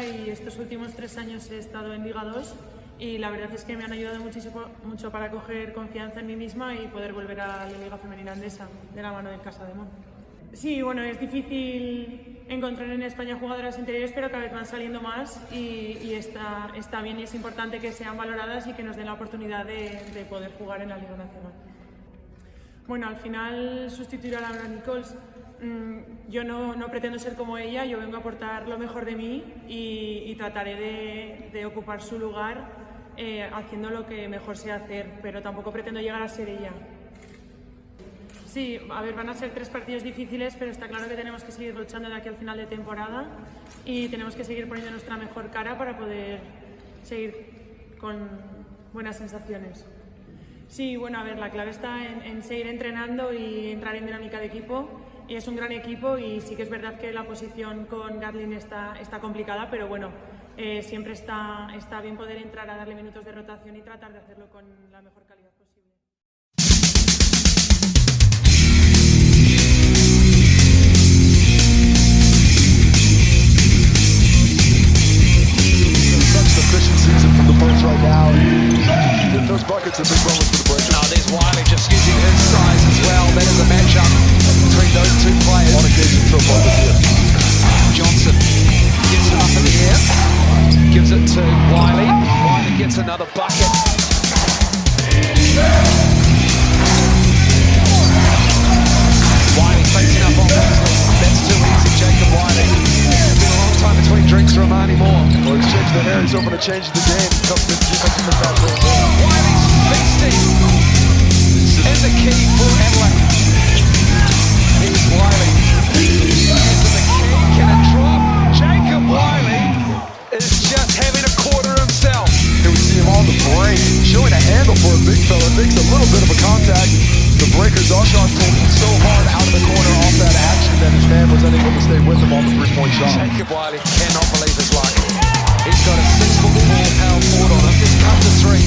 Liga y estos últimos 3 años he estado en Liga 2 y la verdad es que me han ayudado mucho para coger confianza en mí misma y poder volver a la Liga Femenina Andesa de la mano del Casademont. Sí, bueno, es difícil encontrar en España jugadoras interiores, pero cada vez van saliendo más y está bien y es importante que sean valoradas y que nos den la oportunidad de poder jugar en la Liga Nacional. Bueno, al final sustituir a Laura Nichols, yo no pretendo ser como ella, yo vengo a aportar lo mejor de mí y trataré de ocupar su lugar haciendo lo que mejor sé hacer, pero tampoco pretendo llegar a ser ella. Sí, a ver, van a ser 3 partidos difíciles, pero está claro que tenemos que seguir luchando de aquí al final de temporada y tenemos que seguir poniendo nuestra mejor cara para poder seguir con buenas sensaciones. Sí, bueno, a ver, la clave está en seguir entrenando y entrar en dinámica de equipo. Y es un gran equipo y sí que es verdad que la posición con Gatlin está complicada, pero bueno, siempre está bien poder entrar a darle minutos de rotación y tratar de hacerlo con la mejor calidad posible. Those buckets are big moments for the Breakers. Now there's Wiley just using his size as well. That is a matchup between those two players. On occasion, so far this year. Johnson gets it up in the air, gives it to Wiley. Wiley gets another bucket. Wiley facing up on Beasley. That's too easy, Jacob Wiley. It's been a long time between drinks for Amani Moore. Well, he's changed the hair. He's hoping to change the game. Comes to defensive attack. Wiley's feasting in the key for Adelaide. Here's Wiley. Into the key. Can it drop? Jacob Wiley is just having a quarter himself. Here we see him on the break, showing a handle for a big fella. Makes a little bit of a contact. The Breakers, Oshawn pulled so hard out of the corner off that action that his man was unable to stay with him on the three-point shot. Jacob Wiley cannot believe his luck. He's got a 6'4" power forward on him. Just cut to 3.